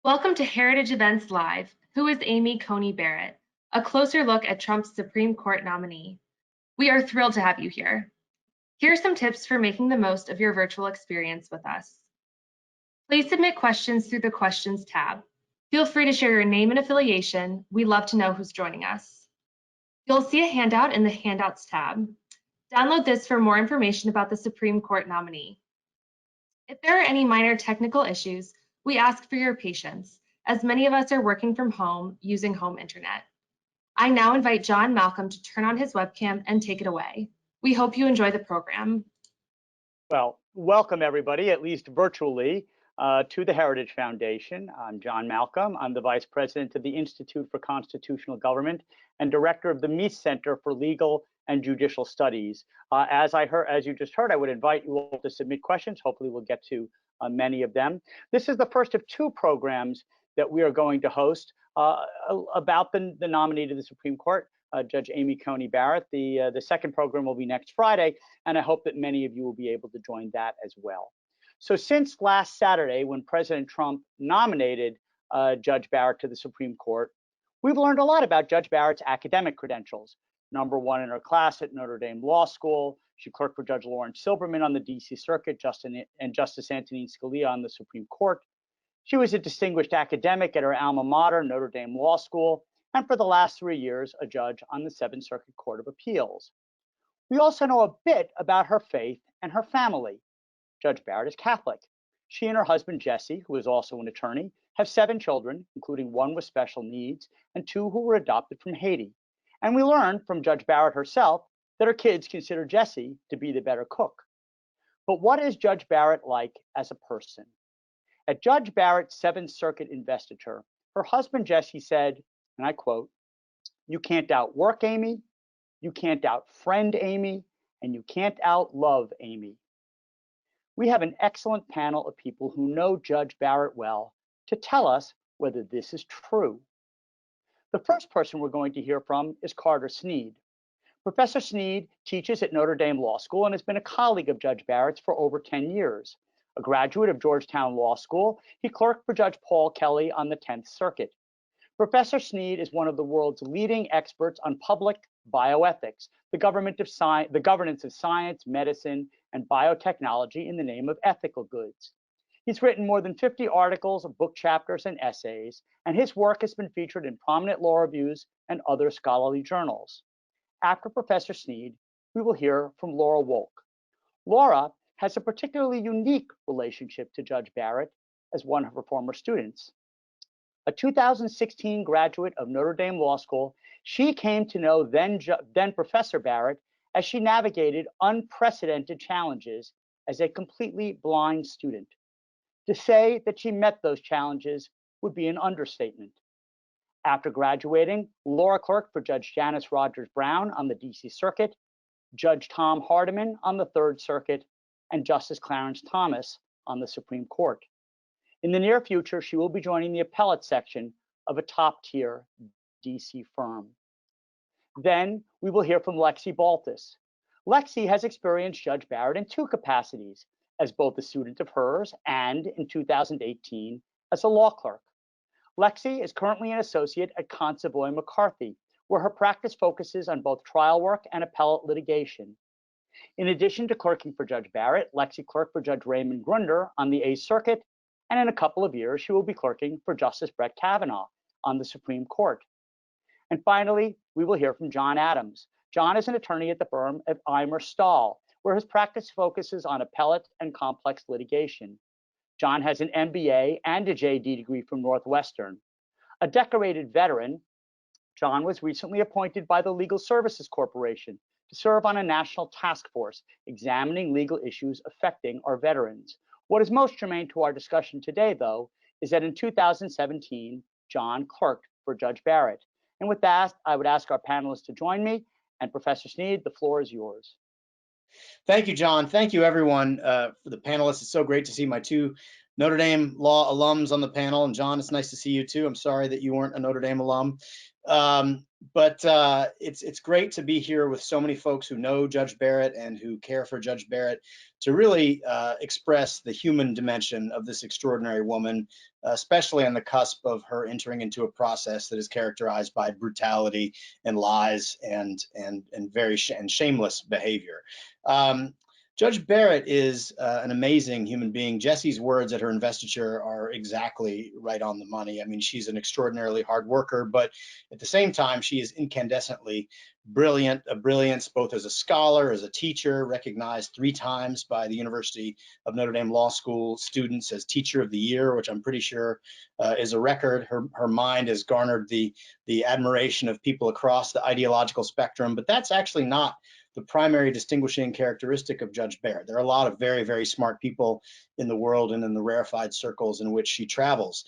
Welcome to Heritage Events Live. Who is Amy Coney Barrett? A closer look at Trump's Supreme Court nominee. We are thrilled to have you here. Here are some tips for making the most of your virtual experience with us. Please submit questions through the Questions tab. Feel free to share your name and affiliation. We love to know who's joining us. You'll see a handout in the Handouts tab. Download this for more information about the Supreme Court nominee. If there are any minor technical issues, we ask for your patience, as many of us are working from home using home internet. I now invite John Malcolm to turn on his webcam and take it away. We hope you enjoy the program. Well, welcome everybody, at least virtually, to the Heritage Foundation. I'm John Malcolm. I'm the Vice President of the Institute for Constitutional Government and Director of the Meese Center for Legal and Judicial Studies. As you just heard, I would invite you all to submit questions. Hopefully we'll get to many of them. This is the first of two programs that we are going to host about the nominee to the Supreme Court, Judge Amy Coney Barrett. The second program will be next Friday, and I hope that many of you will be able to join that as well. So since last Saturday, when President Trump nominated Judge Barrett to the Supreme Court, we've learned a lot about Judge Barrett's academic credentials. #1 in her class at Notre Dame Law School. She clerked for Judge Lawrence Silberman on the DC Circuit and Justice Antonin Scalia on the Supreme Court. She was a distinguished academic at her alma mater, Notre Dame Law School, and for the last 3 years, a judge on the Seventh Circuit Court of Appeals. We also know a bit about her faith and her family. Judge Barrett is Catholic. She and her husband, Jesse, who is also an attorney, have 7 children, including 1 with special needs and 2 who were adopted from Haiti. And we learned from Judge Barrett herself that her kids consider Jesse to be the better cook. But what is Judge Barrett like as a person? At Judge Barrett's Seventh Circuit investiture, her husband, Jesse, said, and I quote, "You can't outwork Amy, you can't outfriend Amy, and you can't outlove Amy." We have an excellent panel of people who know Judge Barrett well to tell us whether this is true. The first person we're going to hear from is Carter Sneed. Professor Sneed teaches at Notre Dame Law School and has been a colleague of Judge Barrett's for over 10 years. A graduate of Georgetown Law School, he clerked for Judge Paul Kelly on the 10th Circuit. Professor Sneed is one of the world's leading experts on public bioethics, the governance of science, medicine, and biotechnology in the name of ethical goods. He's written more than 50 articles, book chapters, and essays, and his work has been featured in prominent law reviews and other scholarly journals. After Professor Sneed, we will hear from Laura Wolk. Laura has a particularly unique relationship to Judge Barrett as one of her former students. A 2016 graduate of Notre Dame Law School, she came to know then Professor Barrett as she navigated unprecedented challenges as a completely blind student. To say that she met those challenges would be an understatement. After graduating, Laura clerked for Judge Janice Rogers Brown on the DC Circuit, Judge Tom Hardiman on the 3rd Circuit, and Justice Clarence Thomas on the Supreme Court. In the near future, she will be joining the appellate section of a top-tier DC firm. Then we will hear from Lexi Baltus. Lexi has experienced Judge Barrett in 2 capacities, as both a student of hers and, in 2018, as a law clerk. Lexi is currently an associate at Consovoy McCarthy, where her practice focuses on both trial work and appellate litigation. In addition to clerking for Judge Barrett, Lexi clerked for Judge Raymond Grunder on the 8th Circuit, and in a couple of years, she will be clerking for Justice Brett Kavanaugh on the Supreme Court. And finally, we will hear from John Adams. John is an attorney at the firm of Eimer Stahl, where his practice focuses on appellate and complex litigation. John has an MBA and a JD degree from Northwestern. A decorated veteran, John was recently appointed by the Legal Services Corporation to serve on a national task force examining legal issues affecting our veterans. What is most germane to our discussion today, though, is that in 2017, John clerked for Judge Barrett. And with that, I would ask our panelists to join me. And Professor Sneed, the floor is yours. Thank you, John. Thank you, everyone, for the panelists. It's so great to see my 2 Notre Dame law alums on the panel. And John, it's nice to see you too. I'm sorry that you weren't a Notre Dame alum. But it's great to be here with so many folks who know Judge Barrett and who care for Judge Barrett to really express the human dimension of this extraordinary woman, especially on the cusp of her entering into a process that is characterized by brutality and lies and very shameless behavior. Judge Barrett is an amazing human being. Jesse's words at her investiture are exactly right on the money. I mean, she's an extraordinarily hard worker, but at the same time, she is incandescently brilliant, a brilliance both as a scholar, as a teacher, recognized 3 times by the University of Notre Dame Law School students as Teacher of the Year, which I'm pretty sure is a record. Her mind has garnered the admiration of people across the ideological spectrum, but that's actually not the primary distinguishing characteristic of Judge Barrett. There are a lot of very, very smart people in the world and in the rarefied circles in which she travels.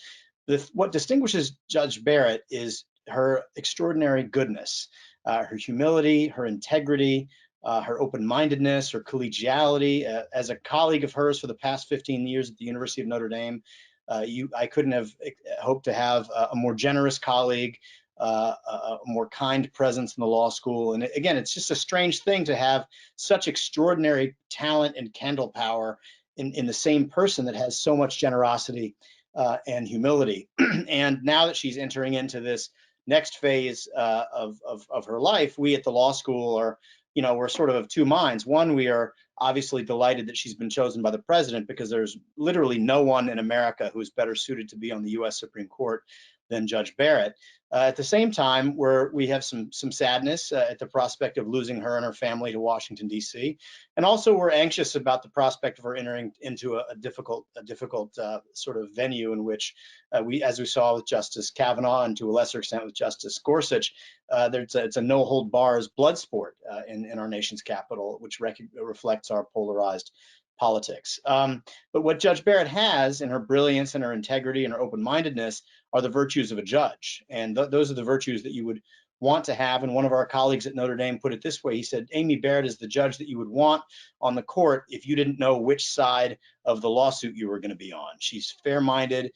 What distinguishes Judge Barrett is her extraordinary goodness, her humility, her integrity, her open-mindedness, her collegiality. As a colleague of hers for the past 15 years at the University of Notre Dame, I couldn't have hoped to have a more generous colleague, a more kind presence in the law school. And again, it's just a strange thing to have such extraordinary talent and candle power in the same person that has so much generosity and humility. And now that she's entering into this next phase of her life, we at the law school are, we're sort of 2 minds. One, we are obviously delighted that she's been chosen by the president, because there's literally no one in America who's better suited to be on the U.S. Supreme Court than Judge Barrett. At the same time, we have some sadness at the prospect of losing her and her family to Washington, D.C. And also we're anxious about the prospect of her entering into a difficult sort of venue in which as we saw with Justice Kavanaugh and to a lesser extent with Justice Gorsuch, it's a no hold bars blood sport in our nation's capital, which reflects our polarized politics. But what Judge Barrett has in her brilliance and her integrity and her open-mindedness are the virtues of a judge. And those are the virtues that you would want to have. And one of our colleagues at Notre Dame put it this way. He said, Amy Barrett is the judge that you would want on the court if you didn't know which side of the lawsuit you were going to be on. She's fair-minded,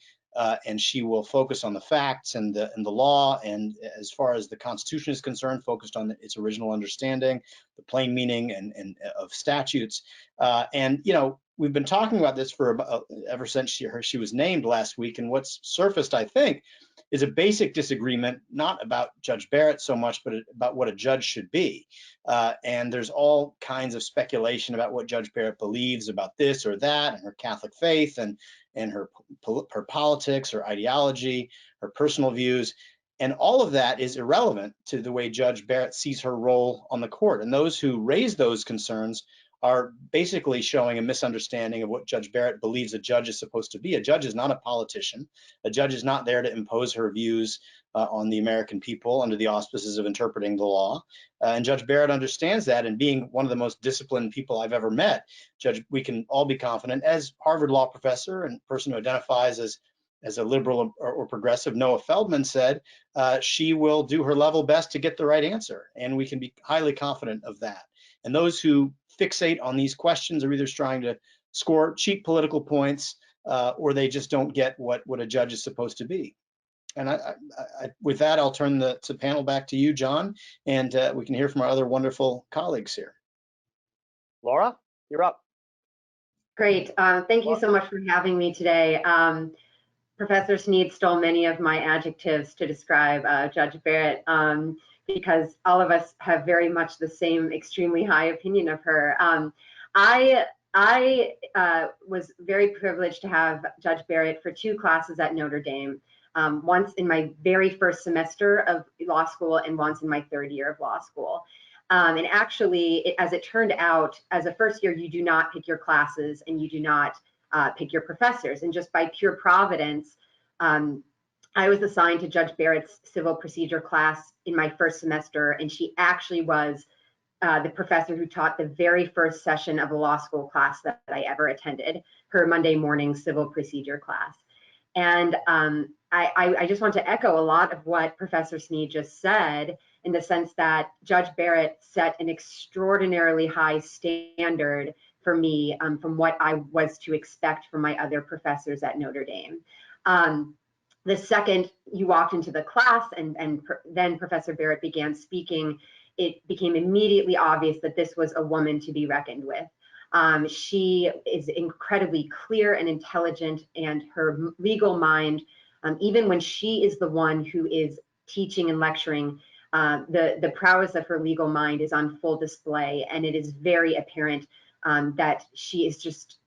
and she will focus on the facts and the law, and as far as the Constitution is concerned, focused on its original understanding, the plain meaning and of statutes. And we've been talking about this for ever since she was named last week, and what's surfaced, I think, is a basic disagreement, not about Judge Barrett so much, but about what a judge should be. And there's all kinds of speculation about what Judge Barrett believes about this or that, and her Catholic faith, and her politics, her ideology, her personal views. And all of that is irrelevant to the way Judge Barrett sees her role on the court. And those who raise those concerns are basically showing a misunderstanding of what Judge Barrett believes a judge is supposed to be. A judge is not a politician. A judge is not there to impose her views on the American people under the auspices of interpreting the law. And Judge Barrett understands that, and being one of the most disciplined people I've ever met, we can all be confident, as Harvard law professor and person who identifies as a liberal or progressive, Noah Feldman said, she will do her level best to get the right answer. And we can be highly confident of that. And those who fixate on these questions are either trying to score cheap political points or they just don't get what a judge is supposed to be. And with that, I'll turn the panel back to you, John, and we can hear from our other wonderful colleagues here. Laura, you're up. Great. Thank you so much for having me today. Professor Sneed stole many of my adjectives to describe Judge Barrett, because all of us have very much the same extremely high opinion of her. I was very privileged to have Judge Barrett for 2 classes at Notre Dame, once in my very first semester of law school and once in my 3rd year of law school. And actually, as it turned out, as a first year, you do not pick your classes and you do not pick your professors. And just by pure providence, I was assigned to Judge Barrett's civil procedure class in my first semester, and she actually was the professor who taught the very first session of a law school class that I ever attended, her Monday morning civil procedure class. And I just want to echo a lot of what Professor Sneed just said, in the sense that Judge Barrett set an extraordinarily high standard for me from what I was to expect from my other professors at Notre Dame. the second you walked into the class and then Professor Barrett began speaking, it became immediately obvious that this was a woman to be reckoned with. She is incredibly clear and intelligent, and her legal mind, even when she is the one who is teaching and lecturing, the prowess of her legal mind is on full display, and it is very apparent that she is just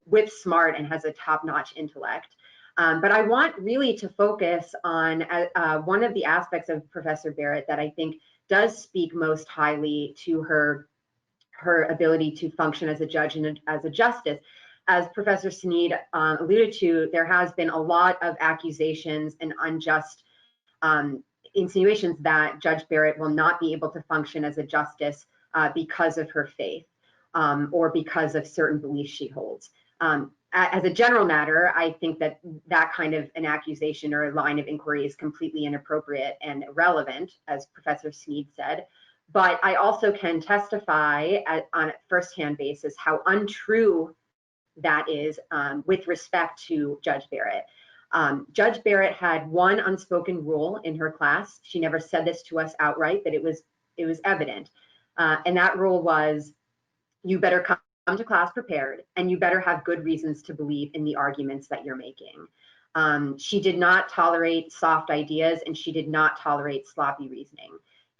whip smart and has a top-notch intellect. But I want really to focus on one of the aspects of Professor Barrett that I think does speak most highly to her ability to function as a judge and as a justice. As Professor Sneed alluded to, there has been a lot of accusations and unjust insinuations that Judge Barrett will not be able to function as a justice because of her faith or because of certain beliefs she holds. As a general matter, I think that that kind of an accusation or a line of inquiry is completely inappropriate and irrelevant, as Professor Sneed said. But I also can testify on a firsthand basis how untrue that is with respect to Judge Barrett. Judge Barrett had one unspoken rule in her class. She never said this to us outright, but it was evident. And that rule was, you better come to class prepared, and you better have good reasons to believe in the arguments that you're making. She did not tolerate soft ideas, and she did not tolerate sloppy reasoning.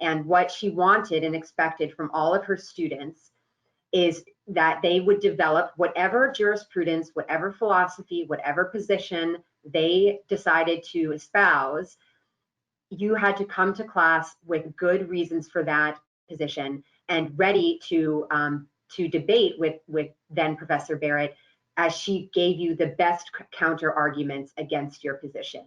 And what she wanted and expected from all of her students is that they would develop whatever jurisprudence, whatever philosophy, whatever position they decided to espouse. You had to come to class with good reasons for that position and ready to debate with then Professor Barrett as she gave you the best counter arguments against your position.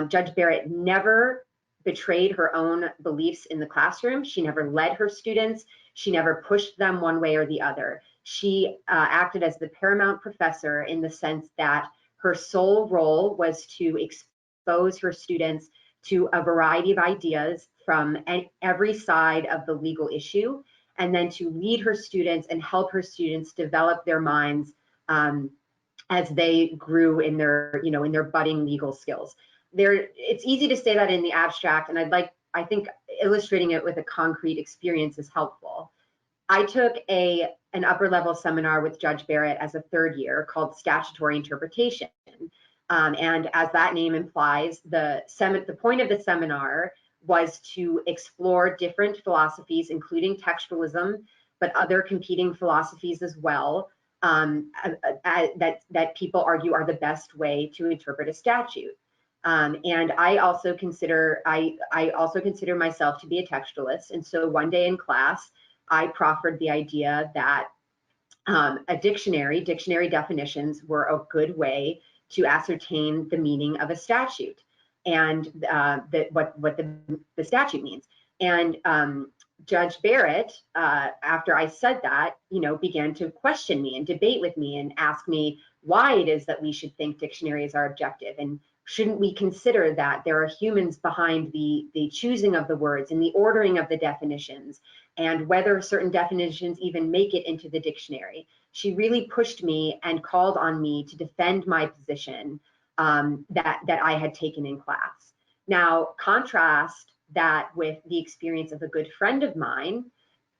Judge Barrett never betrayed her own beliefs in the classroom. She never led her students. She never pushed them one way or the other. She acted as the paramount professor in the sense that her sole role was to expose her students to a variety of ideas from every side of the legal issue, and then to lead her students and help her students develop their minds as they grew in their, in their budding legal skills. It's easy to say that in the abstract, and I think illustrating it with a concrete experience is helpful. I took an upper level seminar with Judge Barrett as a third year called Statutory Interpretation. And as that name implies, the point of the seminar was to explore different philosophies, including textualism, but other competing philosophies as well, that people argue are the best way to interpret a statute. And I also consider myself to be a textualist. And so one day in class, I proffered the idea that a dictionary definitions were a good way to ascertain the meaning of a statute and what the statute means. And Judge Barrett, after I said that, began to question me and debate with me and ask me why it is that we should think dictionaries are objective, and shouldn't we consider that there are humans behind the choosing of the words and the ordering of the definitions, and whether certain definitions even make it into the dictionary. She really pushed me and called on me to defend my position that I had taken in class. Now, contrast that with the experience of a good friend of mine,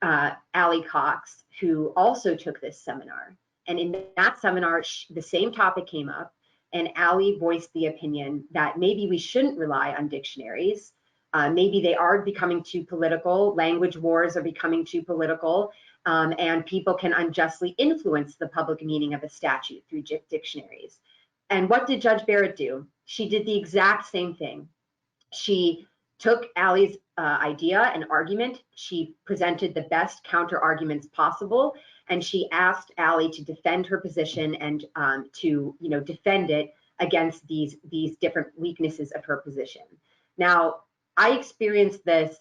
Allie Cox, who also took this seminar. And in that seminar, the same topic came up, and Allie voiced the opinion that maybe we shouldn't rely on dictionaries. Maybe they are becoming too political. Language wars are becoming too political, and people can unjustly influence the public meaning of a statute through dictionaries. And what did Judge Barrett do? She did the exact same thing. She took Allie's idea and argument. She presented the best counter arguments possible, and she asked Allie to defend her position and to defend it against these different weaknesses of her position. Now, I experienced this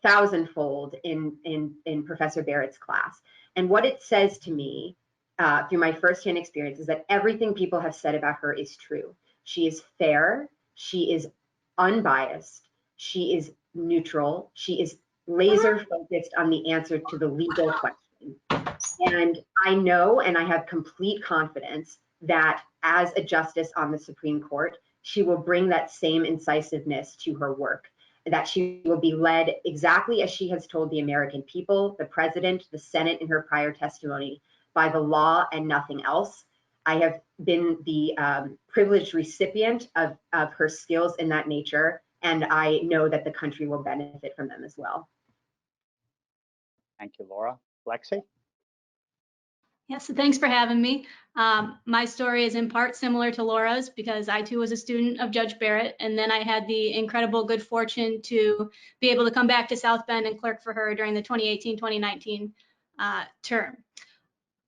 thousandfold in Professor Barrett's class, and what it says to me through my firsthand experience is that everything people have said about her is true. She is fair. She is unbiased. She is neutral. She is laser focused on the answer to the legal question. And I know, and I have complete confidence that as a justice on the Supreme Court, she will bring that same incisiveness to her work, that she will be led exactly as she has told the American people, the president, the Senate in her prior testimony, by the law and nothing else. I have been the privileged recipient of her skills in that nature, and I know that the country will benefit from them as well. Thank you, Laura. Lexi? Yes, so thanks for having me. My story is in part similar to Laura's because I too was a student of Judge Barrett, and then I had the incredible good fortune to be able to come back to South Bend and clerk for her during the 2018-2019 term.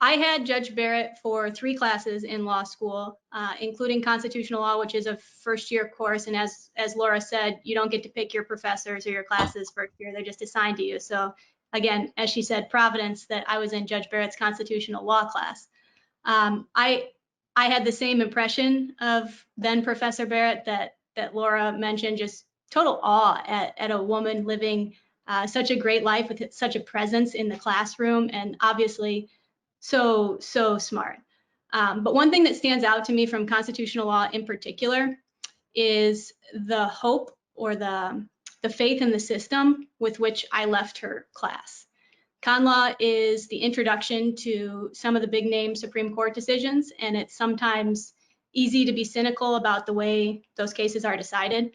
I had Judge Barrett for 3 classes in law school, including constitutional law, which is a first-year course, and as Laura said, you don't get to pick your professors or your classes first year, they're just assigned to you. So again, as she said, providence that I was in Judge Barrett's constitutional law class. I had the same impression of then Professor Barrett that Laura mentioned, just total awe at a woman living such a great life with such a presence in the classroom, and obviously so smart. But one thing that stands out to me from constitutional law in particular is the hope or the faith in the system with which I left her class. Con law is the introduction to some of the big name Supreme Court decisions, and it's sometimes easy to be cynical about the way those cases are decided.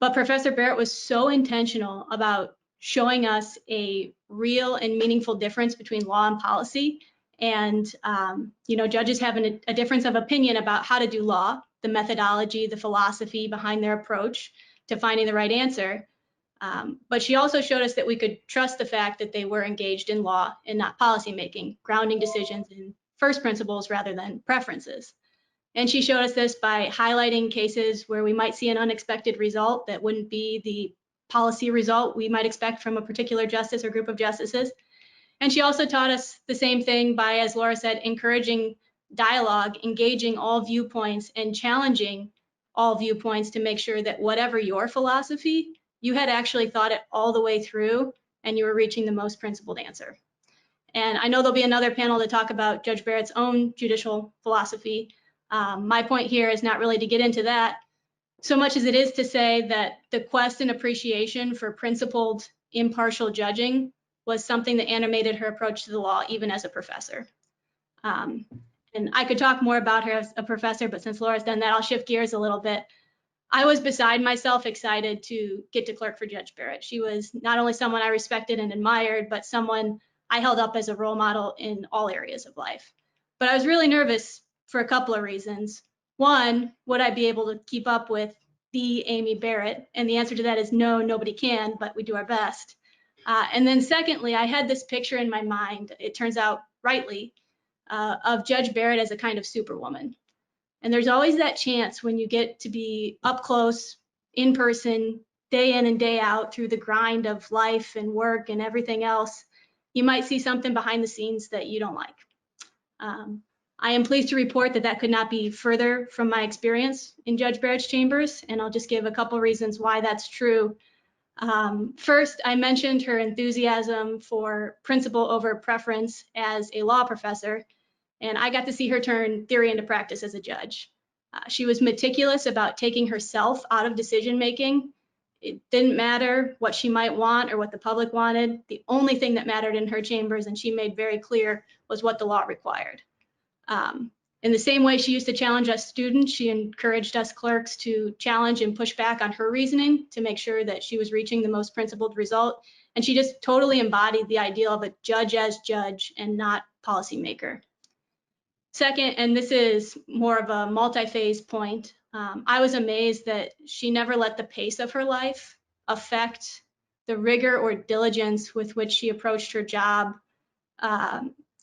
But Professor Barrett was so intentional about showing us a real and meaningful difference between law and policy. And, judges have a difference of opinion about how to do law, the methodology, the philosophy behind their approach to finding the right answer. But she also showed us that we could trust the fact that they were engaged in law and not policymaking, grounding decisions in first principles rather than preferences. And she showed us this by highlighting cases where we might see an unexpected result that wouldn't be the policy result we might expect from a particular justice or group of justices. And she also taught us the same thing by, as Laura said, encouraging dialogue, engaging all viewpoints, and challenging all viewpoints to make sure that whatever your philosophy, you had actually thought it all the way through and you were reaching the most principled answer. And I know there'll be another panel to talk about Judge Barrett's own judicial philosophy. My point here is not really to get into that so much as it is to say that the quest and appreciation for principled, impartial judging was something that animated her approach to the law, even as a professor. And I could talk more about her as a professor, but since Laura's done that, I'll shift gears a little bit. I was beside myself excited to get to clerk for Judge Barrett. She was not only someone I respected and admired, but someone I held up as a role model in all areas of life. But I was really nervous for a couple of reasons. One, would I be able to keep up with the Amy Barrett? And the answer to that is no, nobody can, but we do our best. And then secondly, I had this picture in my mind, it turns out rightly, of Judge Barrett as a kind of superwoman. And there's always that chance when you get to be up close, in person, day in and day out through the grind of life and work and everything else, you might see something behind the scenes that you don't like. I am pleased to report that that could not be further from my experience in Judge Barrett's chambers, and I'll just give a couple reasons why that's true. First, I mentioned her enthusiasm for principle over preference as a law professor, and I got to see her turn theory into practice as a judge. She was meticulous about taking herself out of decision making. It didn't matter what she might want or what the public wanted. The only thing that mattered in her chambers, and she made very clear, was what the law required. In the same way she used to challenge us students, she encouraged us clerks to challenge and push back on her reasoning to make sure that she was reaching the most principled result. And she just totally embodied the ideal of a judge as judge and not policymaker. Second, and this is more of a multi-phase point, I was amazed that she never let the pace of her life affect the rigor or diligence with which she approached her job,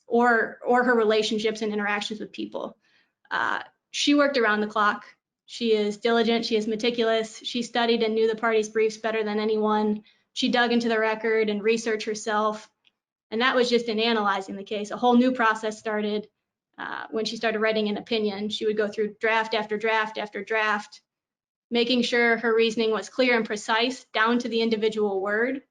or her relationships and interactions with people. She worked around the clock. She is diligent, she is meticulous, she studied and knew the party's briefs better than anyone. She dug into the record and researched herself. And that was just in analyzing the case. A whole new process started when she started writing an opinion. She would go through draft after draft after draft, making sure her reasoning was clear and precise down to the individual word,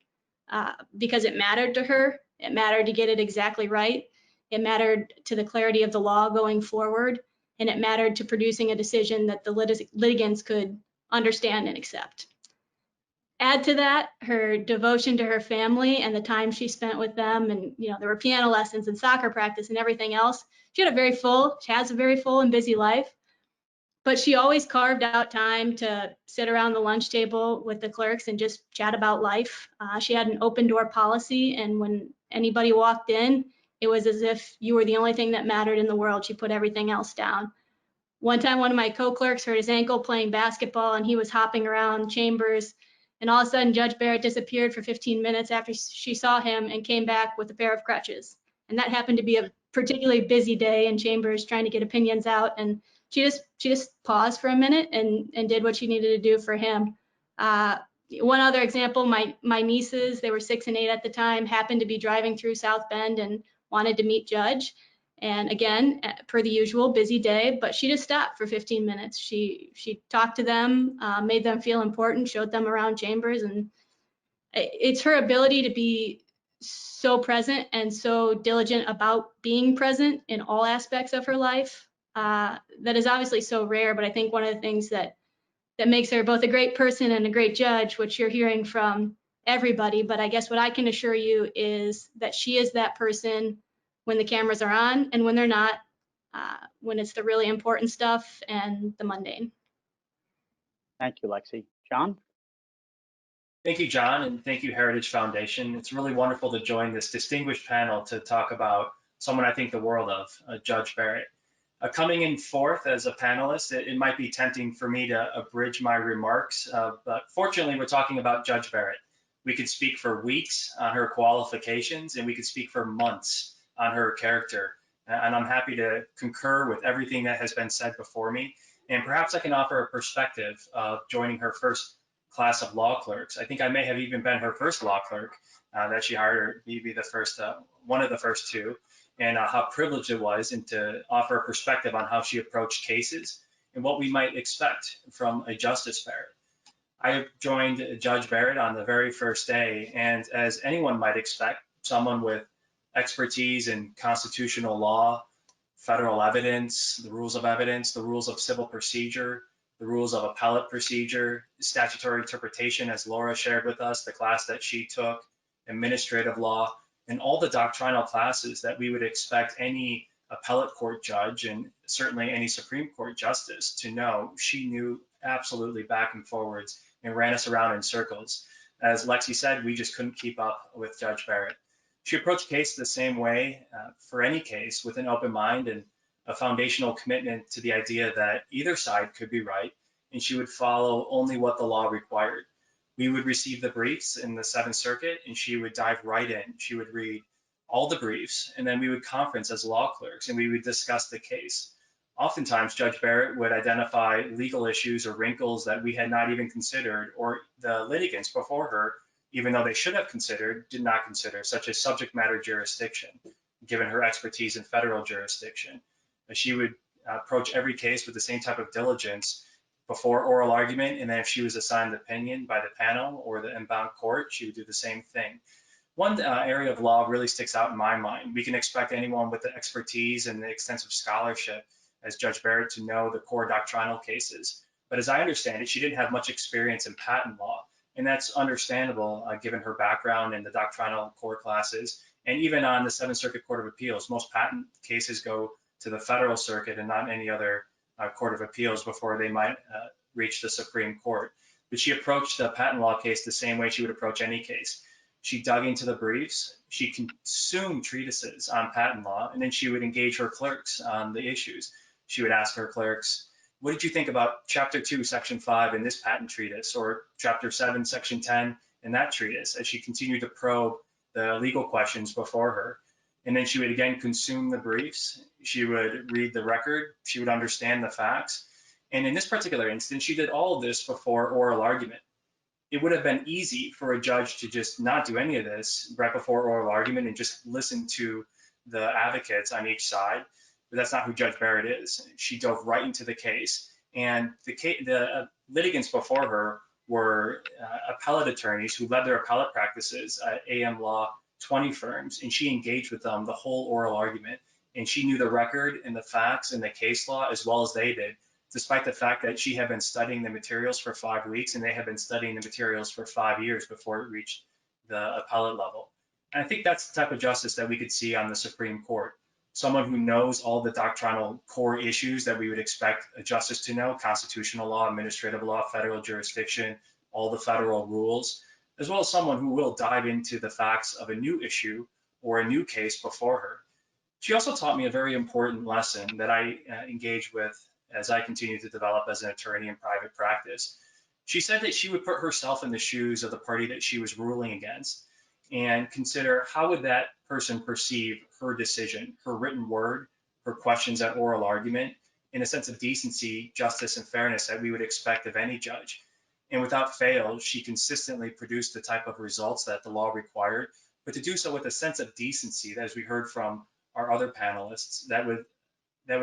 because it mattered to her. It mattered to get it exactly right. It mattered to the clarity of the law going forward. and it mattered to producing a decision that the litigants could understand and accept. Add to that her devotion to her family and the time she spent with them, and there were piano lessons and soccer practice and everything else. She has a very full and busy life, but she always carved out time to sit around the lunch table with the clerks and just chat about life. She had an open door policy, and when anybody walked in, it was as if you were the only thing that mattered in the world. She put everything else down. One time, one of my co-clerks hurt his ankle playing basketball, and he was hopping around chambers. And all of a sudden, Judge Barrett disappeared for 15 minutes after she saw him and came back with a pair of crutches. And that happened to be a particularly busy day in chambers trying to get opinions out. And she just paused for a minute and did what she needed to do for him. One other example, my nieces, they were 6 and 8 at the time, happened to be driving through South Bend and wanted to meet Judge. And again, per the usual, busy day, but she just stopped for 15 minutes. She talked to them, made them feel important, showed them around chambers, and it's her ability to be so present and so diligent about being present in all aspects of her life that is obviously so rare. But I think one of the things that makes her both a great person and a great judge, which you're hearing from everybody, but I guess what I can assure you is that she is that person when the cameras are on and when they're not, when it's the really important stuff and the mundane. Thank you, Lexi. John? Thank you, John, and thank you, Heritage Foundation. It's really wonderful to join this distinguished panel to talk about someone I think the world of, Judge Barrett. Coming in fourth as a panelist, it might be tempting for me to abridge my remarks, but fortunately, we're talking about Judge Barrett. We could speak for weeks on her qualifications, and we could speak for months on her character. And I'm happy to concur with everything that has been said before me. And perhaps I can offer a perspective of joining her first class of law clerks. I think I may have even been her first law clerk that she hired, or maybe the first, one of the first two, and how privileged it was, and to offer a perspective on how she approached cases and what we might expect from a Justice Barrett. I joined Judge Barrett on the very first day, and as anyone might expect, someone with expertise in constitutional law, federal evidence, the rules of evidence, the rules of civil procedure, the rules of appellate procedure, statutory interpretation, as Laura shared with us, the class that she took, administrative law, and all the doctrinal classes that we would expect any appellate court judge and certainly any Supreme Court justice to know. She knew absolutely back and forwards and ran us around in circles. As Lexi said, we just couldn't keep up with Judge Barrett. She approached cases the same way for any case, with an open mind and a foundational commitment to the idea that either side could be right, and she would follow only what the law required. We would receive the briefs in the Seventh Circuit, and she would dive right in. She would read all the briefs, and then we would conference as law clerks, and we would discuss the case. Oftentimes, Judge Barrett would identify legal issues or wrinkles that we had not even considered, or the litigants before her, even though they should have considered, did not consider, such as subject matter jurisdiction, given her expertise in federal jurisdiction. She would approach every case with the same type of diligence before oral argument, and then if she was assigned opinion by the panel or the en banc court, she would do the same thing. One area of law really sticks out in my mind. We can expect anyone with the expertise and the extensive scholarship as Judge Barrett to know the core doctrinal cases. But as I understand it, she didn't have much experience in patent law. And that's understandable given her background in the doctrinal core classes. And even on the Seventh Circuit Court of Appeals, most patent cases go to the federal circuit and not any other court of appeals before they might reach the Supreme Court. But she approached the patent law case the same way she would approach any case. She dug into the briefs, she consumed treatises on patent law, and then she would engage her clerks on the issues. She would ask her clerks, what did you think about Chapter 2, Section 5 in this patent treatise, or Chapter 7, Section 10 in that treatise, as she continued to probe the legal questions before her. And then she would again consume the briefs. She would read the record. She would understand the facts. And in this particular instance, she did all of this before oral argument. It would have been easy for a judge to just not do any of this right before oral argument and just listen to the advocates on each side. But that's not who Judge Barrett is. She dove right into the case. And the litigants before her were appellate attorneys who led their appellate practices at AM Law 20 firms, and she engaged with them the whole oral argument. and she knew the record and the facts and the case law as well as they did, despite the fact that she had been studying the materials for 5 weeks and they had been studying the materials for 5 years before it reached the appellate level. And I think that's the type of justice that we could see on the Supreme Court. Someone who knows all the doctrinal core issues that we would expect a justice to know: constitutional law, administrative law, federal jurisdiction, all the federal rules, as well as someone who will dive into the facts of a new issue or a new case before her. She also taught me a very important lesson that I engage with as I continue to develop as an attorney in private practice. She said that she would put herself in the shoes of the party that she was ruling against and consider how would that person perceive her decision, her written word, her questions at oral argument, in a sense of decency, justice, and fairness that we would expect of any judge. And without fail, she consistently produced the type of results that the law required, but to do so with a sense of decency, that, as we heard from our other panelists, that would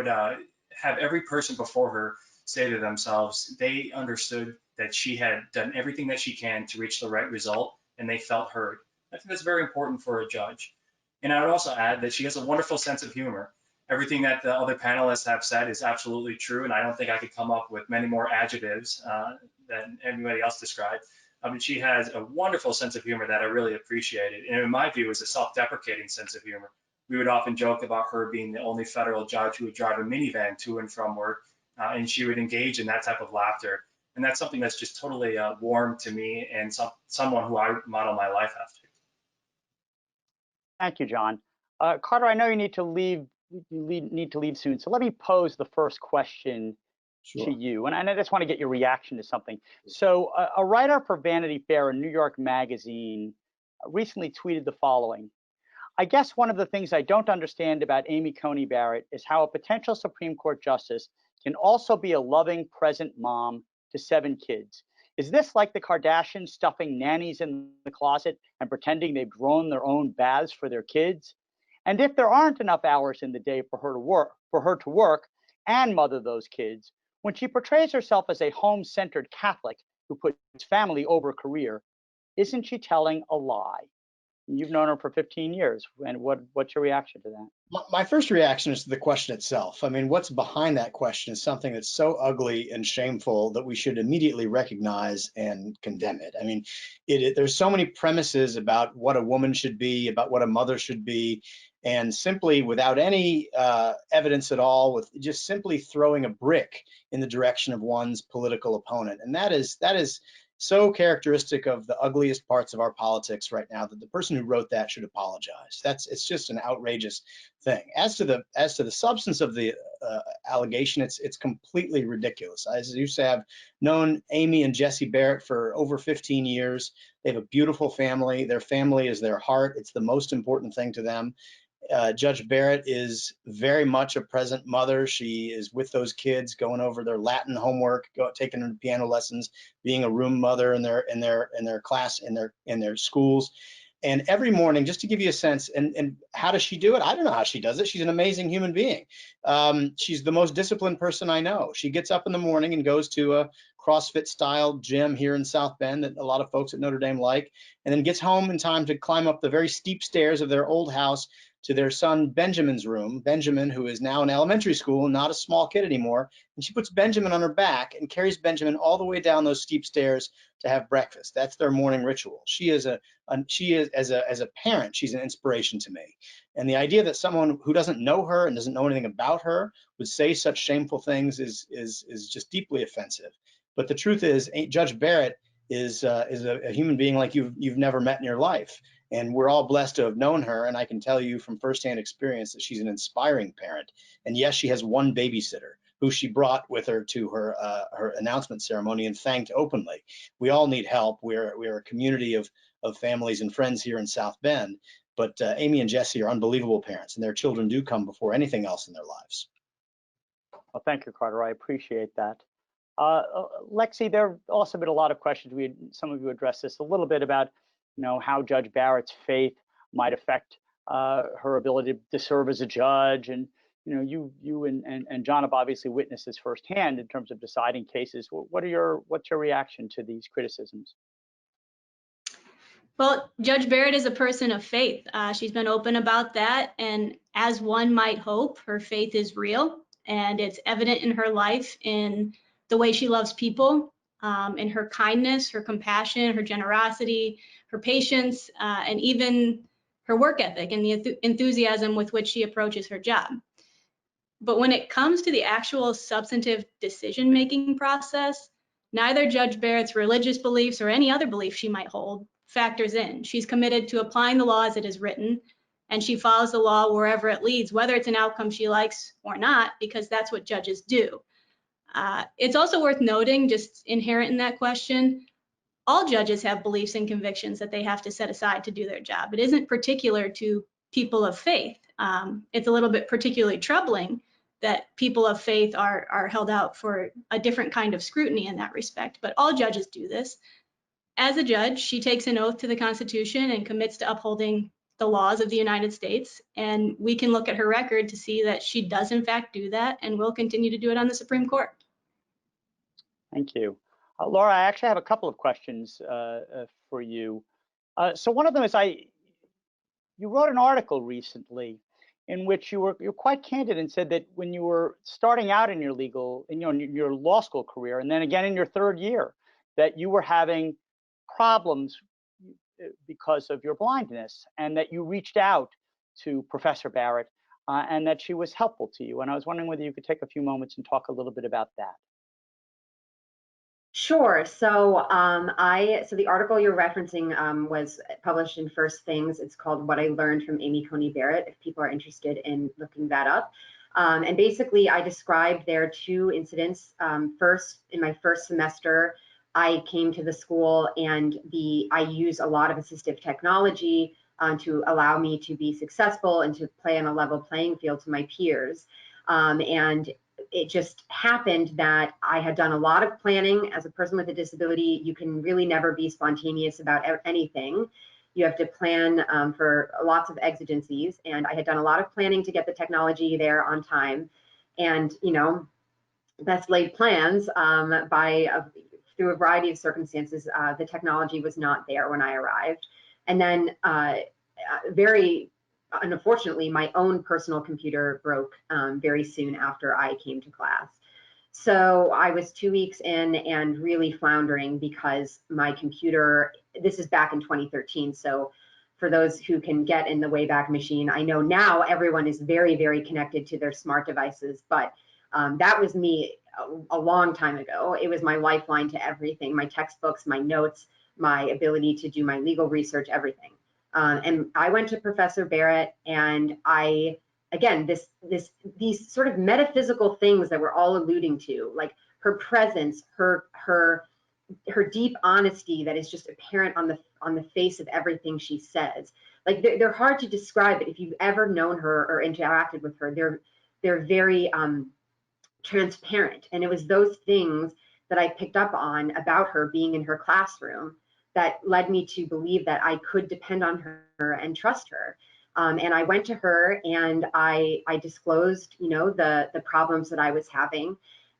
have every person before her say to themselves, they understood that she had done everything that she can to reach the right result, and they felt heard. I think that's very important for a judge. And I would also add that she has a wonderful sense of humor. Everything that the other panelists have said is absolutely true, and I don't think I could come up with many more adjectives than anybody else described. But she has a wonderful sense of humor that I really appreciated. And in my view, is a self-deprecating sense of humor. We would often joke about her being the only federal judge who would drive a minivan to and from work, and she would engage in that type of laughter. And that's something that's just totally warm to me and someone who I model my life after. Thank you, John. Carter, I know you need to leave. You need to leave soon. So let me pose the first question to you, and I just want to get your reaction to something. So a writer for Vanity Fair and New York Magazine recently tweeted the following: I guess one of the things I don't understand about Amy Coney Barrett is how a potential Supreme Court justice can also be a loving, present mom to 7 kids. Is this like the Kardashians stuffing nannies in the closet and pretending they've grown their own baths for their kids? And if there aren't enough hours in the day for her to work and mother those kids, when she portrays herself as a home-centered Catholic who puts family over career, isn't she telling a lie? You've known her for 15 years, and what's your reaction to that? My first reaction is to the question itself. I mean, what's behind that question is something that's so ugly and shameful that we should immediately recognize and condemn it. I mean, there's so many premises about what a woman should be, about what a mother should be, and simply without any evidence at all, with just simply throwing a brick in the direction of one's political opponent. And that is so characteristic of the ugliest parts of our politics right now that the person who wrote that should apologize. It's just an outrageous thing. As to the substance of the allegation, it's completely ridiculous. As you say, I've known Amy and Jesse Barrett for over 15 years. They have a beautiful family. Their family is their heart. It's the most important thing to them. Judge Barrett is very much a present mother. She is with those kids, going over their Latin homework, taking them to piano lessons, being a room mother in their class, in their schools. And every morning, just to give you a sense, and how does she do it? I don't know how she does it. She's an amazing human being. She's the most disciplined person I know. She gets up in the morning and goes to a CrossFit style gym here in South Bend that a lot of folks at Notre Dame like, and then gets home in time to climb up the very steep stairs of their old house to their son Benjamin's room. Benjamin, who is now in elementary school and not a small kid anymore, and she puts Benjamin on her back and carries Benjamin all the way down those steep stairs to have breakfast. That's their morning ritual. She is as a parent, she's an inspiration to me. And the idea that someone who doesn't know her and doesn't know anything about her would say such shameful things is just deeply offensive. But the truth is, Judge Barrett is a human being like you've never met in your life. And we're all blessed to have known her. And I can tell you from firsthand experience that she's an inspiring parent. And yes, she has one babysitter who she brought with her to her announcement ceremony and thanked openly. We all need help. We're a community of families and friends here in South Bend. But Amy and Jesse are unbelievable parents, and their children do come before anything else in their lives. Well, thank you, Carter. I appreciate that. Lexi, there have also been a lot of questions. Some of you addressed this a little bit about, how Judge Barrett's faith might affect her ability to serve as a judge. And, you and John have obviously witnessed this firsthand in terms of deciding cases. What's your reaction to these criticisms? Well, Judge Barrett is a person of faith. She's been open about that. And as one might hope, her faith is real and it's evident in her life, in the way she loves people, in her kindness, her compassion, her generosity, her patience, and even her work ethic and the enthusiasm with which she approaches her job. But when it comes to the actual substantive decision-making process, neither Judge Barrett's religious beliefs or any other belief she might hold factors in. She's committed to applying the law as it is written, and she follows the law wherever it leads, whether it's an outcome she likes or not, because that's what judges do. It's also worth noting, just inherent in that question, all judges have beliefs and convictions that they have to set aside to do their job. It isn't particular to people of faith. It's a little bit particularly troubling that people of faith are held out for a different kind of scrutiny in that respect, but all judges do this. As a judge, she takes an oath to the Constitution and commits to upholding the laws of the United States, and we can look at her record to see that she does in fact do that and will continue to do it on the Supreme Court. Thank you. Laura, I actually have a couple of questions for you. So one of them is, you wrote an article recently in which you're quite candid and said that when you were starting out in your law school career, and then again in your third year, that you were having problems because of your blindness, and that you reached out to Professor Barrett and that she was helpful to you. And I was wondering whether you could take a few moments and talk a little bit about that. Sure. So so the article you're referencing was published in First Things. It's called What I Learned from Amy Coney Barrett, if people are interested in looking that up. And basically, I described there two incidents. First, in my first semester, I came to the school and I use a lot of assistive technology to allow me to be successful and to play on a level playing field to my peers. And it just happened that I had done a lot of planning. As a person with a disability, you can really never be spontaneous about anything. You have to plan for lots of exigencies. And I had done a lot of planning to get the technology there on time. And, you know, best laid plans through a variety of circumstances, the technology was not there when I arrived. And then very unfortunately, my own personal computer broke very soon after I came to class. So I was 2 weeks in and really floundering because my computer, this is back in 2013. So for those who can get in the Wayback Machine, I know now everyone is very, very connected to their smart devices, but that was me a long time ago. It was my lifeline to everything, my textbooks, my notes, my ability to do my legal research, everything. And I went to Professor Barrett, and these sort of metaphysical things that we're all alluding to, like her presence, her deep honesty that is just apparent on the face of everything she says. Like they're hard to describe, but if you've ever known her or interacted with her, they're very transparent. And it was those things that I picked up on about her being in her classroom that led me to believe that I could depend on her and trust her. And I went to her and I disclosed, you know, the problems that I was having.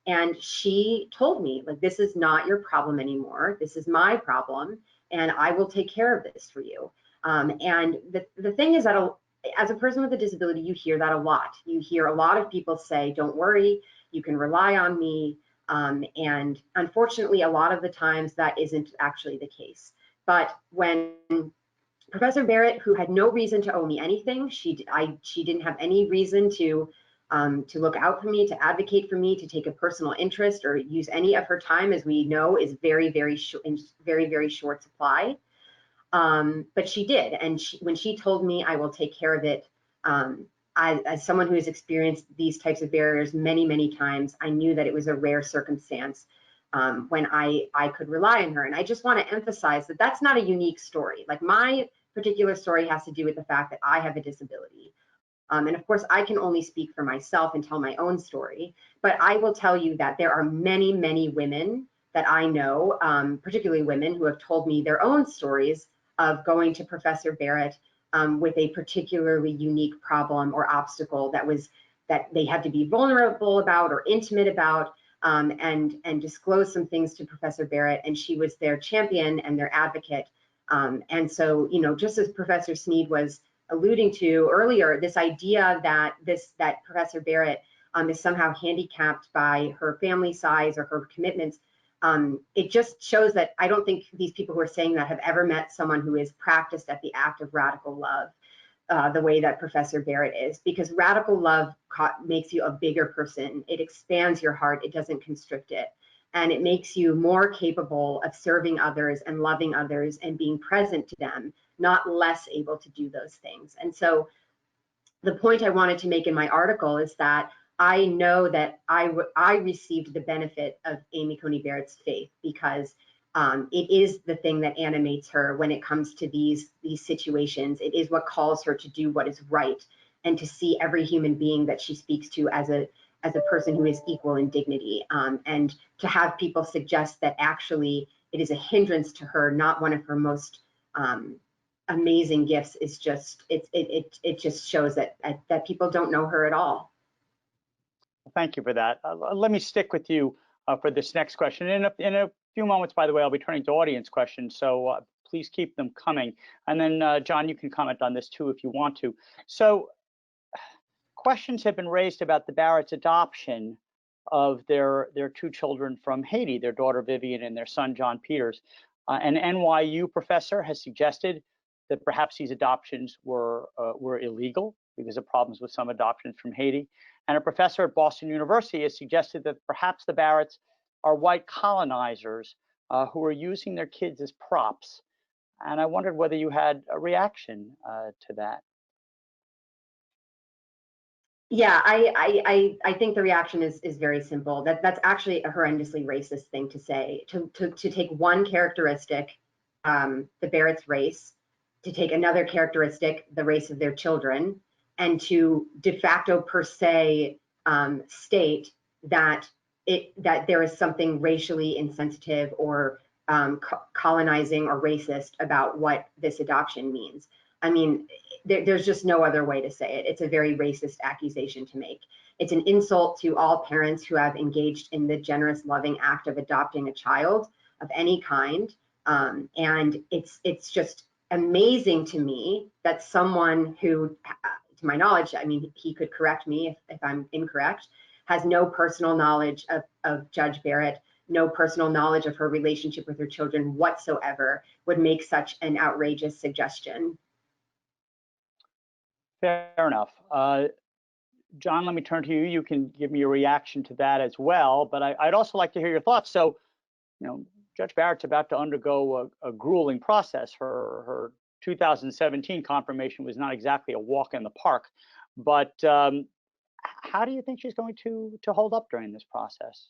And she told me, like, this is not your problem anymore. This is my problem, and I will take care of this for you. And the thing is that as a person with a disability, you hear that a lot. You hear a lot of people say, don't worry, you can rely on me. And unfortunately, a lot of the times that isn't actually the case. But when Professor Barrett, who had no reason to owe me anything, she didn't have any reason to look out for me, to advocate for me, to take a personal interest or use any of her time, as we know, is very, very short supply. But she did, and when she told me, I will take care of it. As someone who has experienced these types of barriers many, many times, I knew that it was a rare circumstance when I could rely on her. And I just want to emphasize that that's not a unique story. Like, my particular story has to do with the fact that I have a disability. And of course, I can only speak for myself and tell my own story. But I will tell you that there are many, many women that I know, particularly women, who have told me their own stories of going to Professor Barrett with a particularly unique problem or obstacle that they had to be vulnerable about or intimate about, and disclose some things to Professor Barrett, and she was their champion and their advocate And so, just as Professor Sneed was alluding to earlier, this idea that Professor Barrett is somehow handicapped by her family size or her commitments, it just shows that I don't think these people who are saying that have ever met someone who is practiced at the act of radical love the way that Professor Barrett is, because radical love makes you a bigger person. It expands your heart. It doesn't constrict it. And it makes you more capable of serving others and loving others and being present to them, not less able to do those things. And so the point I wanted to make in my article is that I know that I received the benefit of Amy Coney Barrett's faith, because it is the thing that animates her when it comes to these situations. It is what calls her to do what is right and to see every human being that she speaks to as a person who is equal in dignity. And to have people suggest that actually it is a hindrance to her, not one of her most amazing gifts, is just it just shows that people don't know her at all. Thank you for that. Let me stick with you for this next question. In a few moments, by the way, I'll be turning to audience questions, so please keep them coming. And then, John, you can comment on this too if you want to. So questions have been raised about the Barrett's adoption of their two children from Haiti, their daughter Vivian and their son John Peters. An NYU professor has suggested that perhaps these adoptions were illegal because of problems with some adoptions from Haiti. And a professor at Boston University has suggested that perhaps the Barretts are white colonizers who are using their kids as props. And I wondered whether you had a reaction to that. Yeah, I think the reaction is very simple. That's actually a horrendously racist thing to say. To take one characteristic, the Barrett's race, to take another characteristic, the race of their children, and to de facto per se state that there is something racially insensitive or colonizing or racist about what this adoption means. I mean, there's just no other way to say it. It's a very racist accusation to make. It's an insult to all parents who have engaged in the generous, loving act of adopting a child of any kind. And it's just amazing to me that someone who, to my knowledge, I mean, he could correct me if I'm incorrect, has no personal knowledge of Judge Barrett, no personal knowledge of her relationship with her children whatsoever, would make such an outrageous suggestion. Fair enough. John, let me turn to you. You can give me a reaction to that as well, but I'd also like to hear your thoughts. So, Judge Barrett's about to undergo a grueling process. Her 2017 confirmation was not exactly a walk in the park, but how do you think she's going to hold up during this process?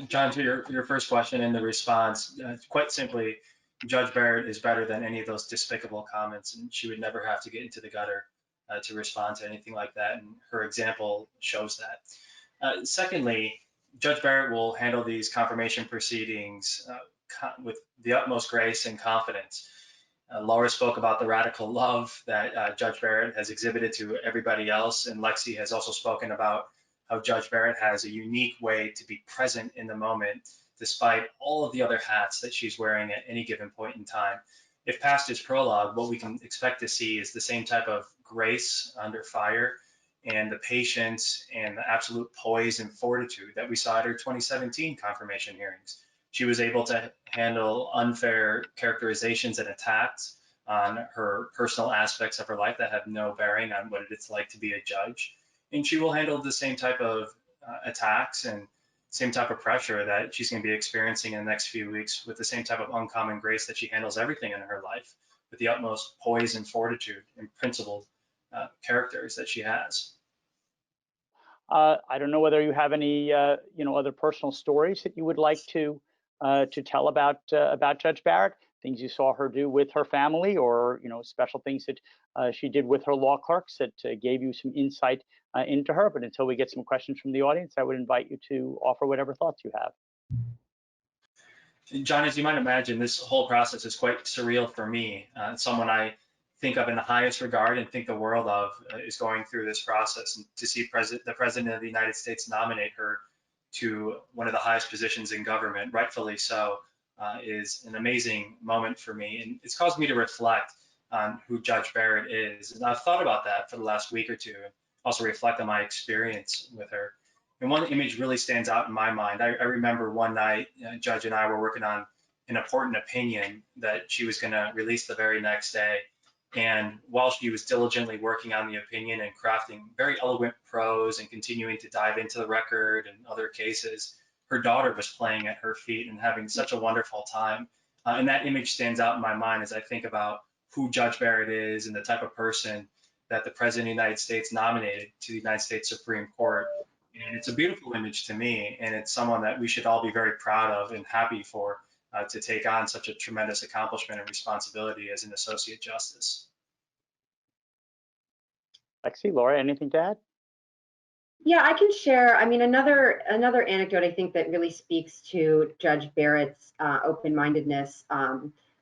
John, to your first question and the response, quite simply, Judge Barrett is better than any of those despicable comments, and she would never have to get into the gutter to respond to anything like that, and her example shows that. Secondly, Judge Barrett will handle these confirmation proceedings with the utmost grace and confidence. Laura spoke about the radical love that Judge Barrett has exhibited to everybody else, and Lexi has also spoken about how Judge Barrett has a unique way to be present in the moment, despite all of the other hats that she's wearing at any given point in time. If past is prologue, what we can expect to see is the same type of grace under fire and the patience and the absolute poise and fortitude that we saw at her 2017 confirmation hearings. She was able to handle unfair characterizations and attacks on her personal aspects of her life that have no bearing on what it's like to be a judge. And she will handle the same type of attacks and same type of pressure that she's going to be experiencing in the next few weeks with the same type of uncommon grace that she handles everything in her life with the utmost poise and fortitude and principled characters that she has. I don't know whether you have any, other personal stories that you would like to tell about Judge Barrett, things you saw her do with her family, or special things that she did with her law clerks that gave you some insight into her. But until we get some questions from the audience, I would invite you to offer whatever thoughts you have. John, as you might imagine, this whole process is quite surreal for me. Someone I think of in the highest regard and think the world of is going through this process. And to see the President of the United States nominate her to one of the highest positions in government, rightfully so, is an amazing moment for me, and it's caused me to reflect on who Judge Barrett is. And I've thought about that for the last week or two, and also reflect on my experience with her. And one image really stands out in my mind. I remember one night, Judge and I were working on an important opinion that she was going to release the very next day. And while she was diligently working on the opinion and crafting very eloquent prose and continuing to dive into the record and other cases, her daughter was playing at her feet and having such a wonderful time. And that image stands out in my mind as I think about who Judge Barrett is and the type of person that the President of the United States nominated to the United States Supreme Court. And it's a beautiful image to me, and it's someone that we should all be very proud of and happy for to take on such a tremendous accomplishment and responsibility as an Associate Justice. Lexi, Laura, anything to add? Yeah, I can share. I mean, another anecdote I think that really speaks to Judge Barrett's open-mindedness.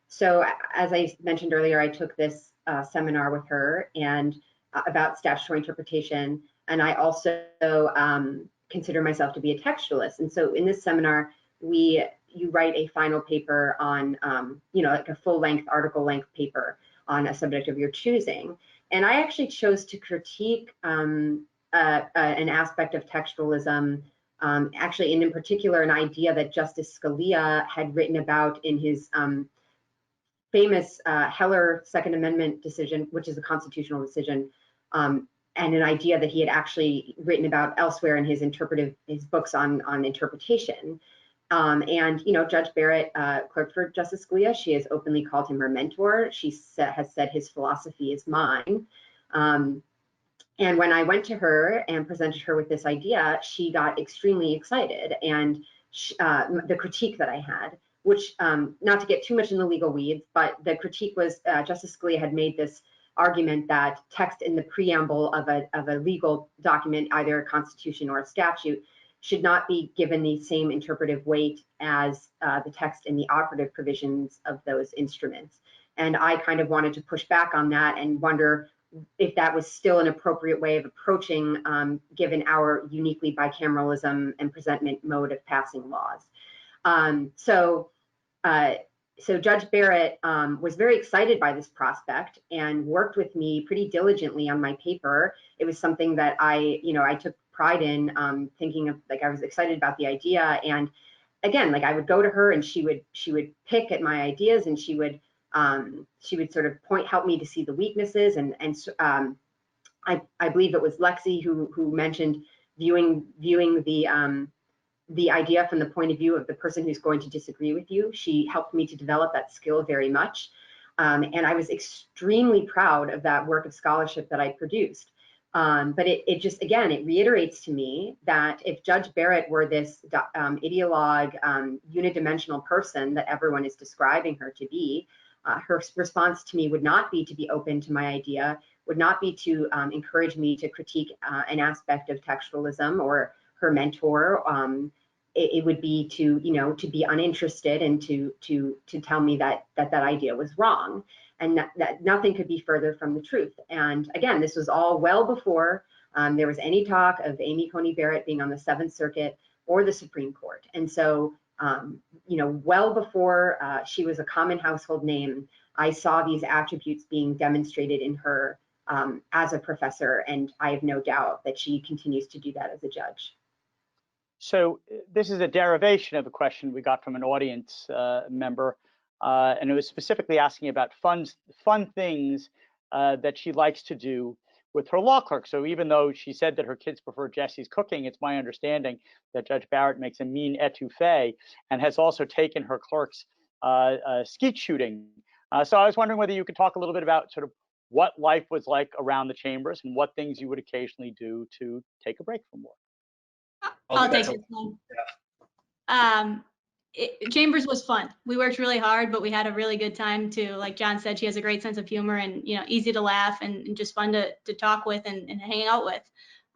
So as I mentioned earlier, I took this seminar with her and about statutory interpretation, and I also consider myself to be a textualist. And so in this seminar, you write a final paper on, like a full-length, article-length paper on a subject of your choosing. And I actually chose to critique an aspect of textualism, actually, and in particular, an idea that Justice Scalia had written about in his famous Heller Second Amendment decision, which is a constitutional decision, and an idea that he had actually written about elsewhere in his books on interpretation. And Judge Barrett clerked for Justice Scalia. She has openly called him her mentor. She has said his philosophy is mine. And when I went to her and presented her with this idea, she got extremely excited. And the critique that I had, which, not to get too much in the legal weeds, but the critique was Justice Scalia had made this argument that text in the preamble of a legal document, either a constitution or a statute, should not be given the same interpretive weight as the text in the operative provisions of those instruments. And I kind of wanted to push back on that and wonder if that was still an appropriate way of approaching, given our uniquely bicameralism and presentment mode of passing laws. So Judge Barrett was very excited by this prospect and worked with me pretty diligently on my paper. It was something that I took pride in, thinking of, like, I was excited about the idea. And again, like, I would go to her and she would pick at my ideas, and she would sort of help me to see the weaknesses. And I believe it was Lexi who mentioned viewing the idea from the point of view of the person who's going to disagree with you. She helped me to develop that skill very much. And I was extremely proud of that work of scholarship that I produced. But it just, again, it reiterates to me that if Judge Barrett were this ideologue, unidimensional person that everyone is describing her to be, her response to me would not be to be open to my idea, would not be to encourage me to critique an aspect of textualism or her mentor. It would be to be uninterested and to tell me that idea was wrong. And that nothing could be further from the truth. And again, this was all well before there was any talk of Amy Coney Barrett being on the Seventh Circuit or the Supreme Court. And so, well before she was a common household name, I saw these attributes being demonstrated in her as a professor, and I have no doubt that she continues to do that as a judge. So this is a derivation of a question we got from an audience member. And it was specifically asking about fun things that she likes to do with her law clerk. So even though she said that her kids prefer Jesse's cooking, it's my understanding that Judge Barrett makes a mean etouffee and has also taken her clerks skeet shooting. So I was wondering whether you could talk a little bit about sort of what life was like around the chambers and what things you would occasionally do to take a break from work. I'll take this one. Yeah. Chambers was fun. We worked really hard, but we had a really good time too. Like John said, she has a great sense of humor and easy to laugh and just fun to talk with and hang out with.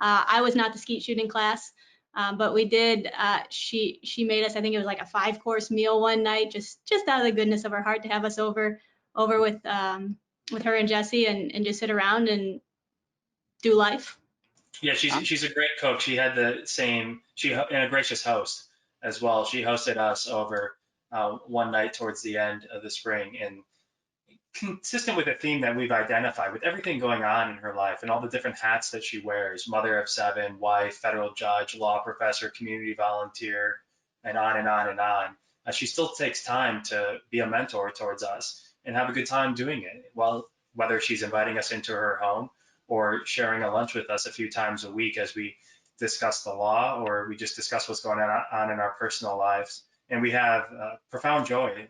I was not the skeet shooting class, but we did. She made us, I think it was like a 5-course meal one night, just out of the goodness of her heart to have us over with her and Jesse and just sit around and do life. Yeah, she's a great cook. She had and a gracious host as well. She hosted us over one night towards the end of the spring. And consistent with a theme that we've identified, with everything going on in her life and all the different hats that she wears, mother of 7, wife, federal judge, law professor, community volunteer, and on and on and on, she still takes time to be a mentor towards us and have a good time doing it. Well, whether she's inviting us into her home or sharing a lunch with us a few times a week as we discuss the law, or we just discuss what's going on in our personal lives. And we have profound joy,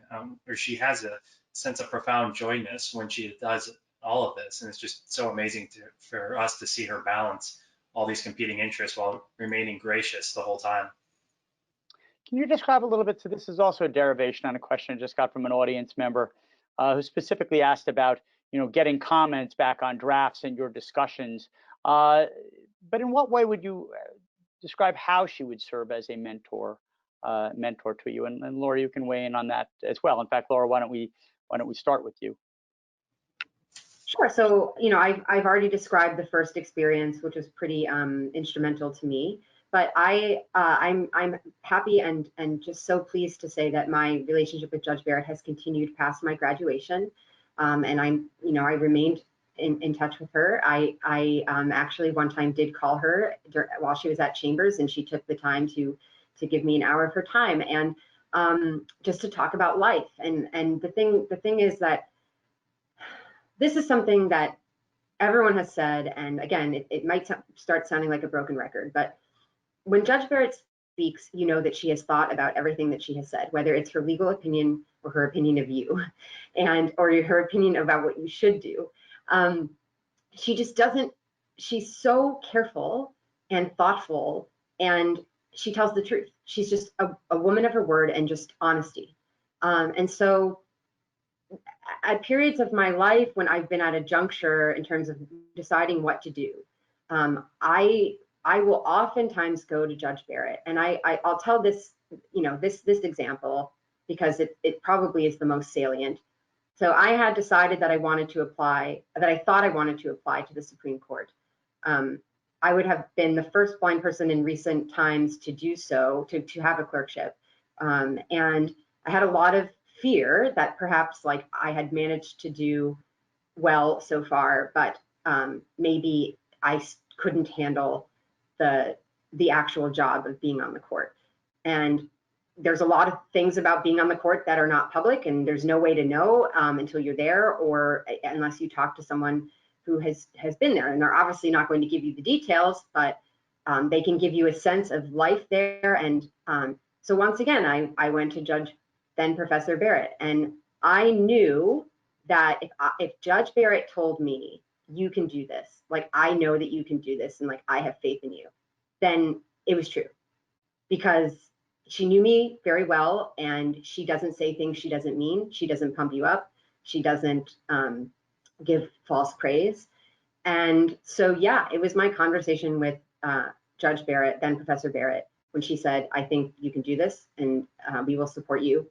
or she has a sense of profound joyness when she does all of this. And it's just so amazing for us to see her balance all these competing interests while remaining gracious the whole time. Can you describe a little bit? So this is also a derivation on a question I just got from an audience member who specifically asked about, getting comments back on drafts and your discussions. But in what way would you describe how she would serve as a mentor to you? And Laura, you can weigh in on that as well. In fact, Laura, why don't we start with you? Sure. So, I've already described the first experience, which was pretty instrumental to me. But I'm happy and just so pleased to say that my relationship with Judge Barrett has continued past my graduation, and I remained in touch with her. I actually one time did call her while she was at Chambers, and she took the time to give me an hour of her time and just to talk about life. And the thing is that this is something that everyone has said, and again, it might start sounding like a broken record, but when Judge Barrett speaks, you know that she has thought about everything that she has said, whether it's her legal opinion or her opinion of you, or her opinion about what you should do. She just doesn't. She's so careful and thoughtful, and she tells the truth. She's just a woman of her word and just honesty. And so, at periods of my life when I've been at a juncture in terms of deciding what to do, I will oftentimes go to Judge Barrett, and I'll tell this, this example because it probably is the most salient. So I had decided that I thought I wanted to apply to the Supreme Court. I would have been the first blind person in recent times to do so, to have a clerkship. And I had a lot of fear that perhaps I had managed to do well so far, but maybe I couldn't handle the actual job of being on the court. And there's a lot of things about being on the court that are not public, and there's no way to know until you're there, or unless you talk to someone who has been there. And they're obviously not going to give you the details, but they can give you a sense of life there. And so once again, I went to then Professor Barrett, and I knew that if Judge Barrett told me, you can do this, I know that you can do this, and I have faith in you, then it was true, because she knew me very well, and she doesn't say things she doesn't mean. She doesn't pump you up. She doesn't give false praise. And so, yeah, it was my conversation with Judge Barrett, then Professor Barrett, when she said, I think you can do this, and we will support you,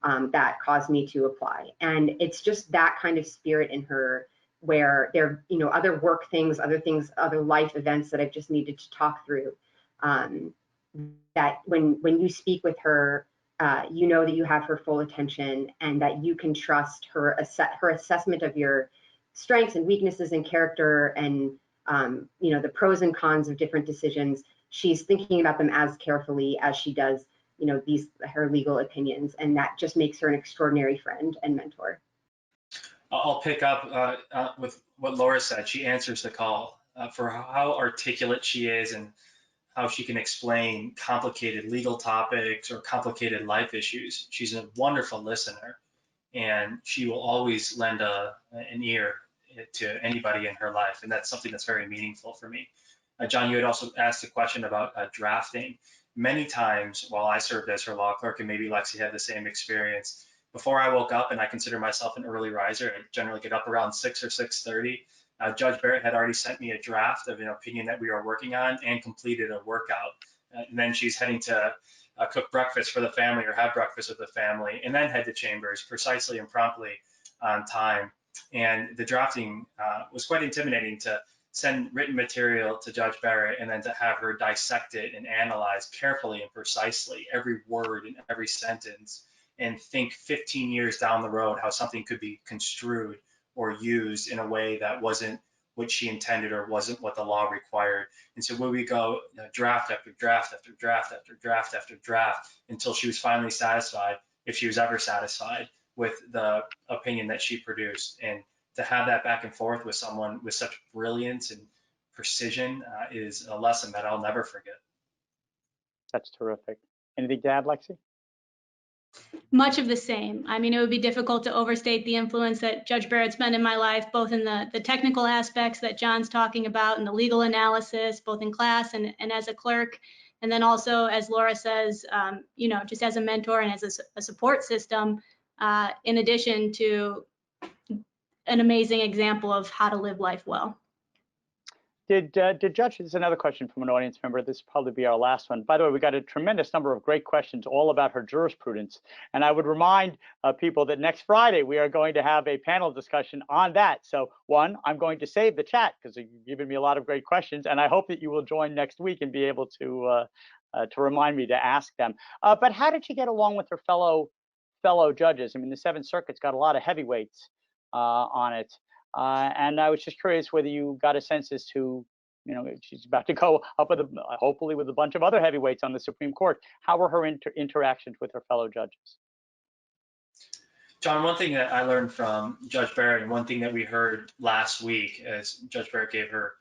that caused me to apply. And it's just that kind of spirit in her, where there are, other work things, other life events that I've just needed to talk through. That when you speak with her, you know that you have her full attention, and that you can trust her assessment of your strengths and weaknesses and character, and the pros and cons of different decisions. She's thinking about them as carefully as she does, her legal opinions, and that just makes her an extraordinary friend and mentor. I'll pick up with what Laura said. She answers the call for how articulate she is and how she can explain complicated legal topics or complicated life issues. She's a wonderful listener, and she will always lend an ear to anybody in her life, and that's something that's very meaningful for me. John, you had also asked a question about drafting. Many times while I served as her law clerk, and maybe Lexi had the same experience, before I woke up, and I consider myself an early riser, I generally get up around 6 or 6:30, Judge Barrett had already sent me a draft of an opinion that we were working on and completed a workout. And then she's heading to cook breakfast for the family or have breakfast with the family, and then head to Chambers precisely and promptly on time. And the drafting was quite intimidating, to send written material to Judge Barrett and then to have her dissect it and analyze carefully and precisely every word and every sentence and think 15 years down the road how something could be construed or used in a way that wasn't what she intended or wasn't what the law required. And so when we go draft after draft after draft after draft after draft until she was finally satisfied, if she was ever satisfied with the opinion that she produced. And to have that back and forth with someone with such brilliance and precision is a lesson that I'll never forget. That's terrific. Anything to add, Lexi? Much of the same. I mean, it would be difficult to overstate the influence that Judge Barrett's been in my life, both in the technical aspects that John's talking about and the legal analysis, both in class and as a clerk. And then also, as Laura says, you know, just as a mentor and as a support system, in addition to an amazing example of how to live life well. Did Judge, this is another question from an audience member. This will probably be our last one. By the way, we got a tremendous number of great questions all about her jurisprudence. And I would remind people that next Friday, we are going to have a panel discussion on that. So one, I'm going to save the chat because you've given me a lot of great questions. And I hope that you will join next week and be able to remind me to ask them. But how did she get along with her fellow judges? I mean, the Seventh Circuit's got a lot of heavyweights on it. And I was just curious whether you got a sense as to, you know, she's about to go up with hopefully with a bunch of other heavyweights on the Supreme Court. How were her interactions with her fellow judges? John, one thing that I learned from Judge Barrett, and one thing that we heard last week as Judge Barrett gave her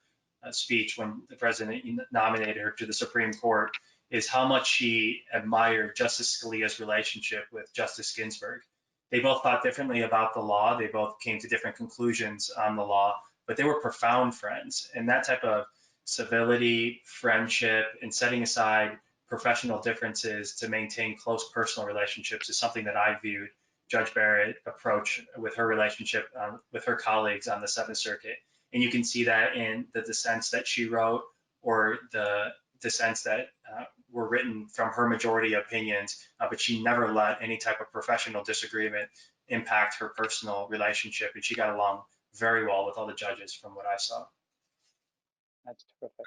speech when the president nominated her to the Supreme Court, is how much she admired Justice Scalia's relationship with Justice Ginsburg. They both thought differently about the law. They both came to different conclusions on the law, but they were profound friends. And that type of civility, friendship, and setting aside professional differences to maintain close personal relationships is something that I viewed Judge Barrett approach with her relationship with her colleagues on the Seventh Circuit. And you can see that in the dissents that she wrote or the dissents that were written from her majority opinions, but she never let any type of professional disagreement impact her personal relationship. And she got along very well with all the judges from what I saw. That's terrific.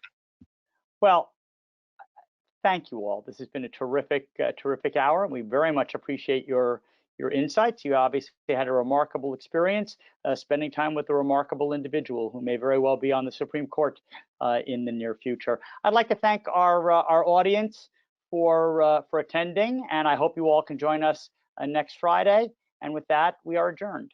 Well, thank you all. This has been a terrific hour. We very much appreciate your insights. You obviously had a remarkable experience spending time with a remarkable individual who may very well be on the Supreme Court in the near future. I'd like to thank our audience for attending, and I hope you all can join us next Friday. And with that, we are adjourned.